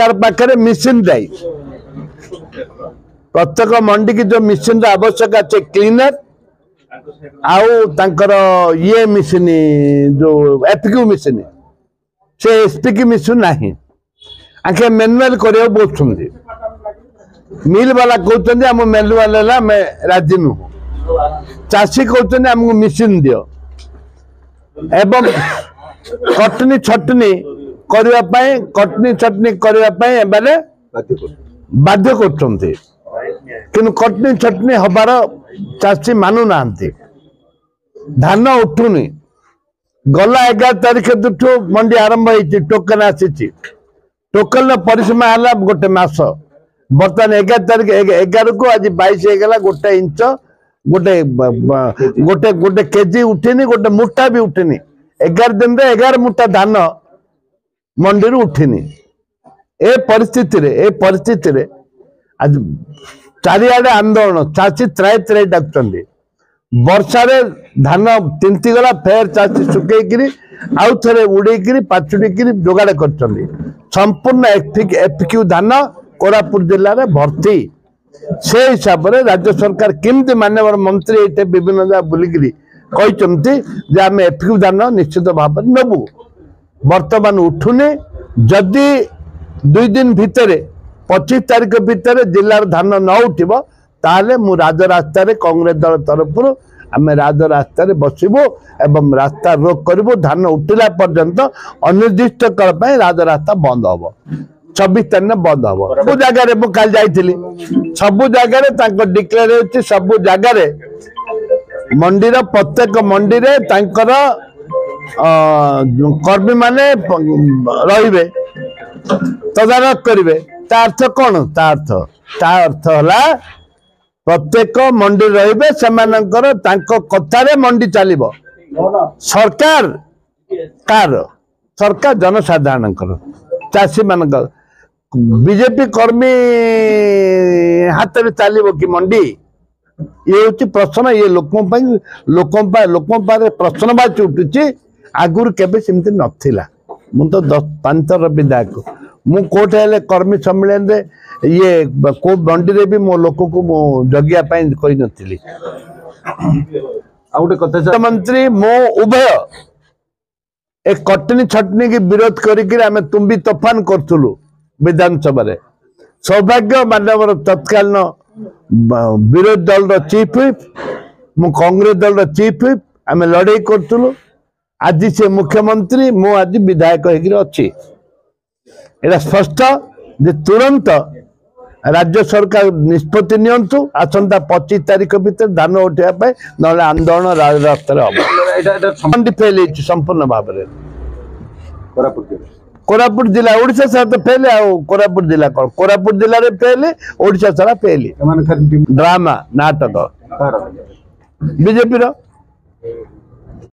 सरकार पाखे मिशन जाए प्रत्येक मंडी की जो मिशन आवश्यक अच्छे क्लीनर आउ ये मिशन जो एफक्यू मिशन से एसपी की मिशन नहीं आखे मैनुअल कर बोलते मिल वाला कहते आम मैनुअल राजी नुह चाषी कहते आमको मिशन दियो एवं कटनी छटनी करने कटनी छटनी करने बाध्य कर कटनी छटनी हबार चाषी मानु ना धान उठुनी गला 11 तारिख दुठू मंडी आरंभ होती टोकन आसी टोकन परिसीमा है गोटे मास बर्तमान 11 तारिख 11 को आज 22 होगा गोटे इंच गोटे गोटे गोटे केजी उठिनी गोटे मुठा भी उठिनी 11 दिन रे 11 मुठा धान मंडी उठिनी ए परिस्थिति रे आज चारिआडे आंदोलन चाषी त्राय त्राय डाकुचंदी वर्षा रे धान तिंती गला फेर चाषी सुकेकरी आउ थरे उड़ेकरी पाछुड़ीकरी जोगाड़ करचंदी संपूर्ण एफक्यू धान कोरापुट जिल्ला रे भर्ती से हिसाब रे राज्य सरकार केमती माननीय मंत्री एटे विभिन्न जगह बुलिकरी कहचंती जे आमे एफक्यू धान निश्चित भाव नबु वर्तमान उठुने जदि 2 दिन भितर 25 तारिख भितर जिलार धान न उठिबो ताले मु राजरास्ता रे कांग्रेस दल तरफ आम राजरास्ता रे बसिबो एवं रास्ता रोक करिबो धान उठिला पर्यंत अनिर्दिष्ट काल पय राजरास्ता बंद हबो 26 तारिख बंद हबो सब जगह रे मु काल जाइथिली सब जगह रे ताको डिक्लेयर होछि सब जगह रे मंडी रो प्रत्येक मंडी रे तांकर कर्मी माने रहिबे तदारक करिवे ता अर्थ कोन ता अर्थ हला प्रत्येक मंडी रहिबे सेमानकर तांको कथारे मंडी चलिबो सरकार कार सरकार जनसाधारणकर चाषी मानकर बीजेपी कर्मी हाथ में चलिबो कि मंडी ये हूँ प्रश्न ये लोकों प्रश्नवाची उठुची आगुरी केबे सेमती नथिला मु तो 5 थर विधायक मु कोठे हेले कर्मी सम्मेलन रे ये को मंडी रे भी मो लोक को मो जगिया पाई कहि नथिली आ गोटे कथा मंत्री मो उभय एक कटनी छटनी की विरोध करिक आमे तुम्बी तोफान करथुलु विधानसभा रे सौभाग्य मानव तत्कालीन विरोधी दल चीफ व्हिप मु कांग्रेस दल चीफ व्हिप आमे लड़ाई करथुलु आज से मुख्यमंत्री मु आज विधायक होकर अच्छी एटा स्पष्ट जे तुरंत राज्य सरकार निष्पत्ति नियंतु आसंता 25 तारिख भीतर धान उठाइबा ना आंदोलन राजरास्ता मंडी फेल संपूर्ण भाव में कोरापुट जिला ओडिशा सारा तो फेल कोरापुट जिला कौन कोरापुट जिले में फेल ओडिशा सारा फेल ड्रामा नाटक बीजेपी